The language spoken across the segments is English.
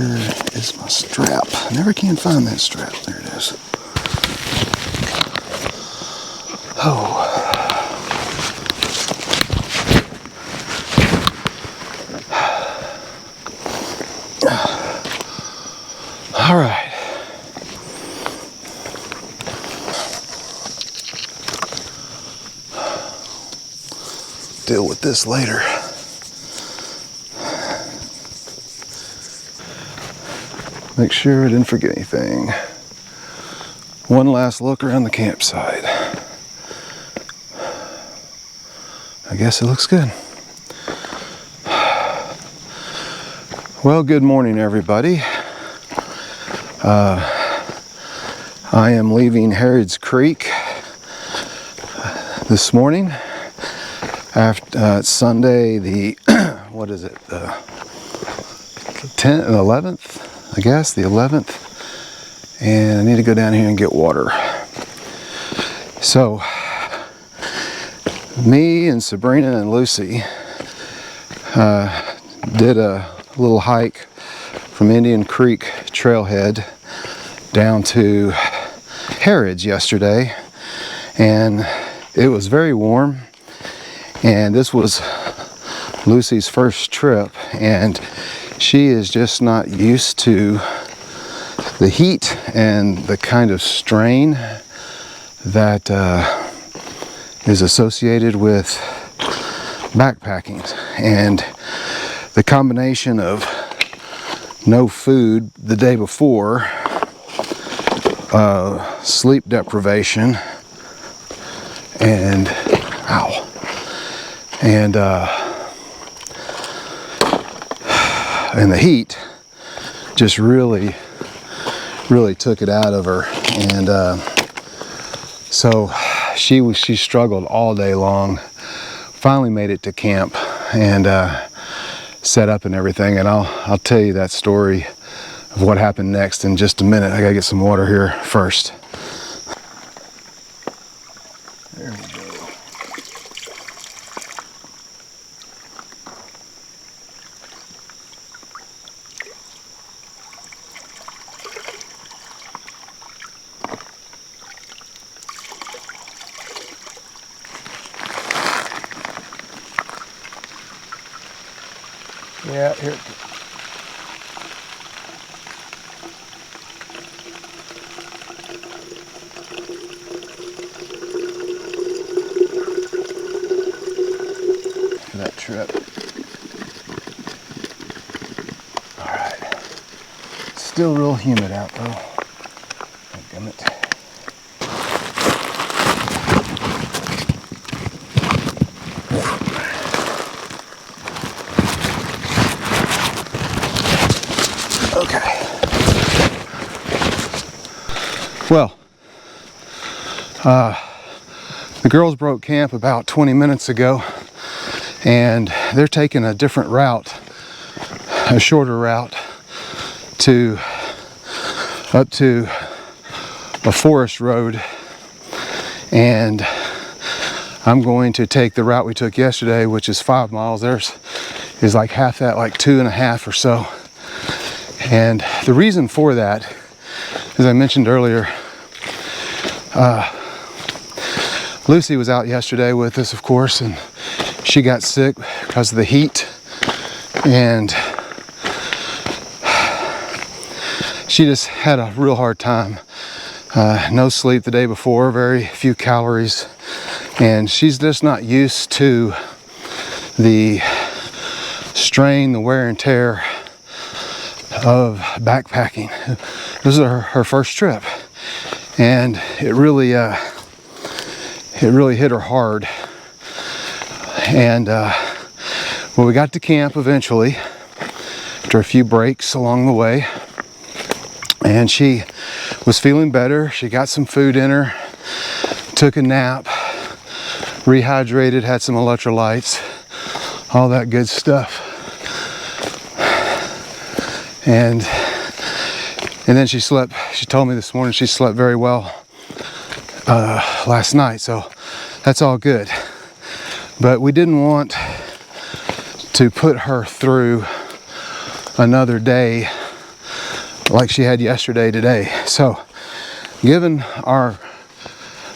Where is my strap? I never can find that strap. There it is. Oh. All right. Deal with this later. Make sure I didn't forget anything. One last look around the campsite. I guess it looks good. Well, good morning, everybody. I am leaving Herrod's Creek this morning. After Sunday, the what is it? The 10th and 11th, I guess, the 11th. And I need to go down here and get water. So, me and Sabrina and Lucy did a little hike from Indian Creek trailhead down to Herrod's yesterday, and it was very warm, and this was Lucy's first trip, and she is just not used to the heat and the kind of strain that is associated with backpacking, and the combination of no food the day before, sleep deprivation, and and the heat just really took it out of her, and so she struggled all day long. Finally made it to camp and set up and everything, and I'll tell you that story of what happened next in just a minute. I gotta get some water here first. There we go. Yeah, here. For that trip. All right. Still real humid out though. Damn it. Okay. Well, the girls broke camp about 20 minutes ago, and they're taking a different route, a shorter route up to a forest road, and I'm going to take the route we took yesterday, which is 5 miles. Theirs is like half that, like 2.5 or so. And the reason for that, as I mentioned earlier, Lucy was out yesterday with us, of course, and she got sick because of the heat, and she just had a real hard time. No sleep the day before, very few calories, and she's just not used to the strain, the wear and tear of backpacking. This is her first trip, and it really hit her hard. And well, we got to camp eventually after a few breaks along the way, and she was feeling better. She got some food in her, took a nap, rehydrated, had some electrolytes, all that good stuff. And then she slept. She told me this morning she slept very well last night, so that's all good. But we didn't want to put her through another day like she had yesterday today. So given our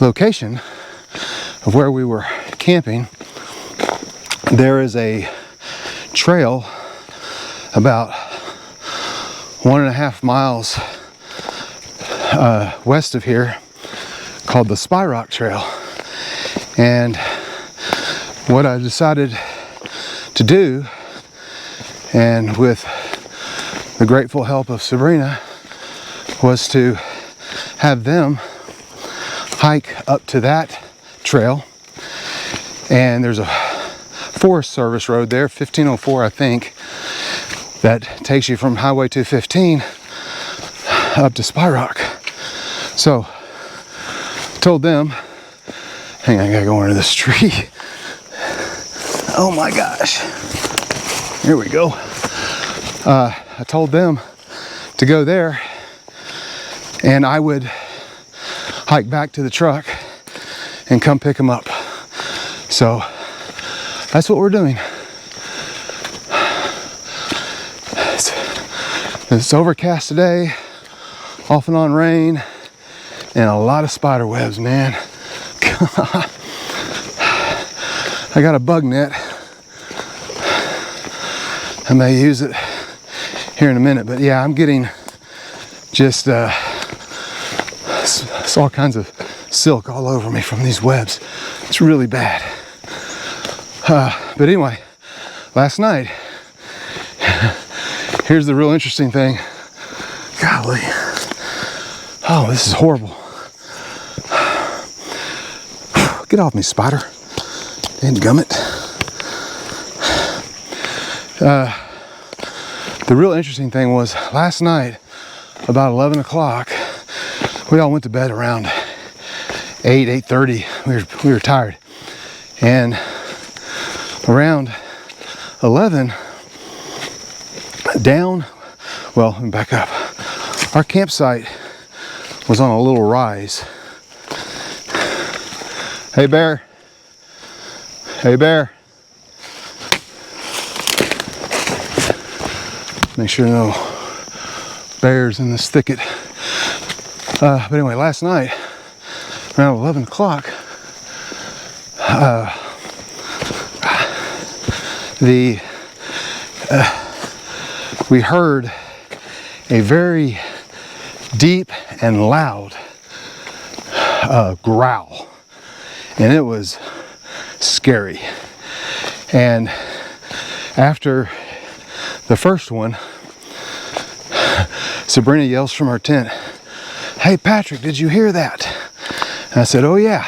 location of where we were camping, there is a trail about 1.5 miles west of here called the Spy Rock Trail. And what I decided to do, and with the grateful help of Sabrina, was to have them hike up to that trail. And there's a Forest Service road there, 1504 I think, that takes you from Highway 215 up to Spy Rock. So told them, hang on, I gotta go under this tree. Oh my gosh, here we go. I told them to go there and I would hike back to the truck and come pick them up. So that's what we're doing. It's overcast today, off and on rain, and a lot of spider webs, man. I got a bug net. I may use it here in a minute, but yeah, I'm getting just all kinds of silk all over me from these webs. It's really bad. But anyway, last night, here's the real interesting thing. Golly. Oh, this is horrible. Get off me, spider. Dadgummit. The real interesting thing was last night, about 11 o'clock, we all went to bed around 8:30. We were tired. And around 11, down, well, let me back up. Our campsite was on a little rise. Hey, bear. Hey, bear. Make sure no bears in this thicket. But anyway, last night, around 11 o'clock, we heard a very deep and loud growl, and it was scary. And after the first one, Sabrina yells from her tent, "Hey Patrick, did you hear that?" And I said, "Oh yeah."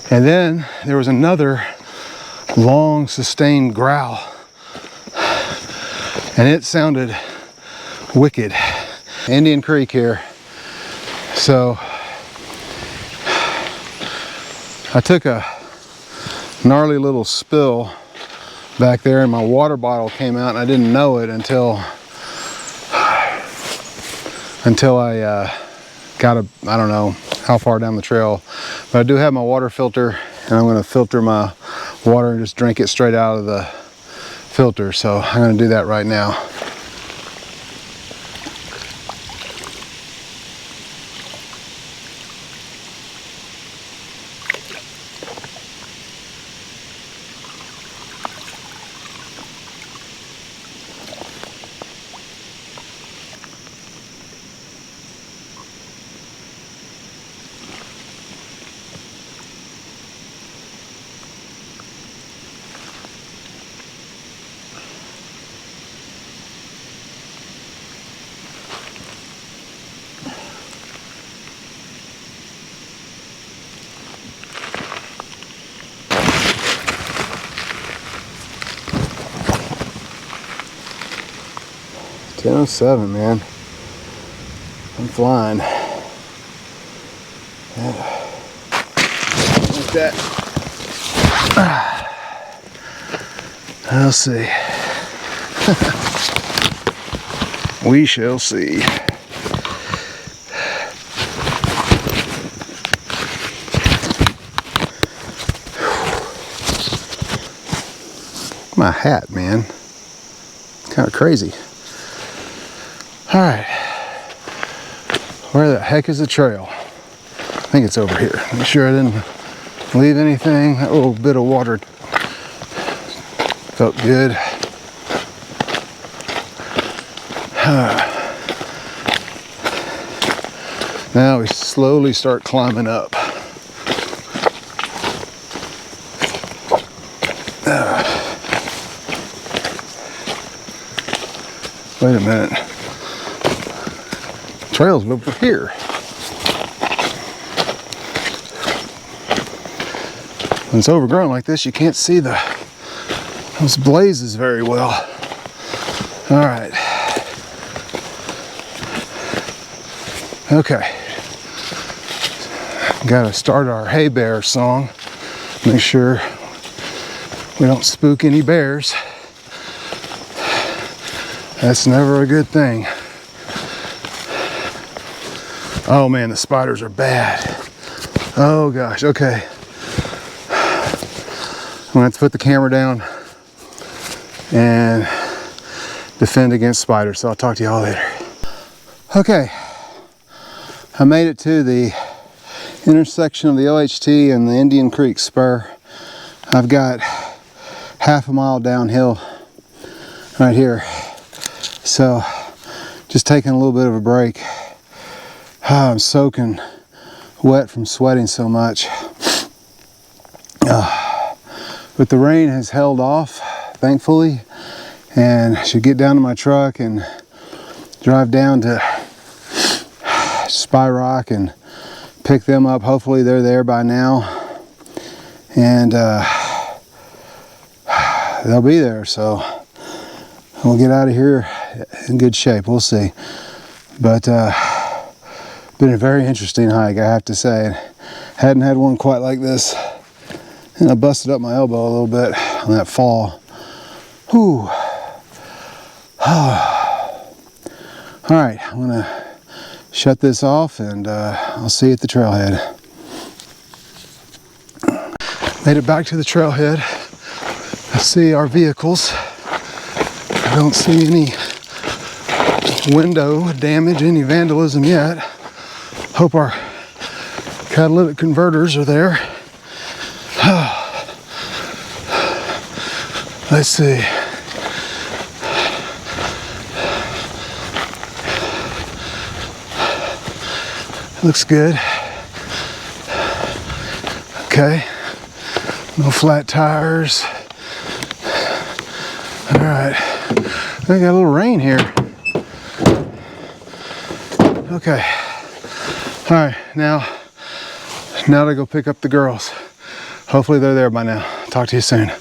And then there was another long sustained growl, and it sounded wicked. Indian Creek here. So I took a gnarly little spill back there and my water bottle came out, and I didn't know it until I got I don't know how far down the trail, but I do have my water filter, and I'm going to filter my water and just drink it straight out of the filter. So I'm going to do that right now. .07, man. I'm flying. Yeah. Like that. I'll see. We shall see. My hat, man. Kind of crazy. All right, where the heck is the trail? I think it's over here. Make sure I didn't leave anything. That little bit of water felt good. Now we slowly start climbing up. Wait a minute. Trail's over here. When it's overgrown like this, you can't see those blazes very well. All right. Okay. Gotta start our Hey Bear song. Make sure we don't spook any bears. That's never a good thing. Oh man, the spiders are bad. Oh gosh, okay. I'm gonna have to put the camera down and defend against spiders, so I'll talk to y'all later. Okay, I made it to the intersection of the OHT and the Indian Creek Spur. I've got half a mile downhill right here. So, just taking a little bit of a break. I'm soaking wet from sweating so much. But the rain has held off, thankfully, and I should get down to my truck and drive down to Spy Rock and pick them up. Hopefully they're there by now, and they'll be there, so we'll get out of here in good shape. We'll see. But been a very interesting hike, I have to say. Hadn't had one quite like this, and I busted up my elbow a little bit on that fall. Whew. All right, I'm gonna shut this off, and I'll see you at the trailhead. Made it back to the trailhead. I see our vehicles. I don't see any window damage, any vandalism yet. Hope our catalytic converters are there. Let's see. Looks good. Okay. No flat tires. All right. I got a little rain here. Okay. All right. Now to go pick up the girls. Hopefully they're there by now. Talk to you soon.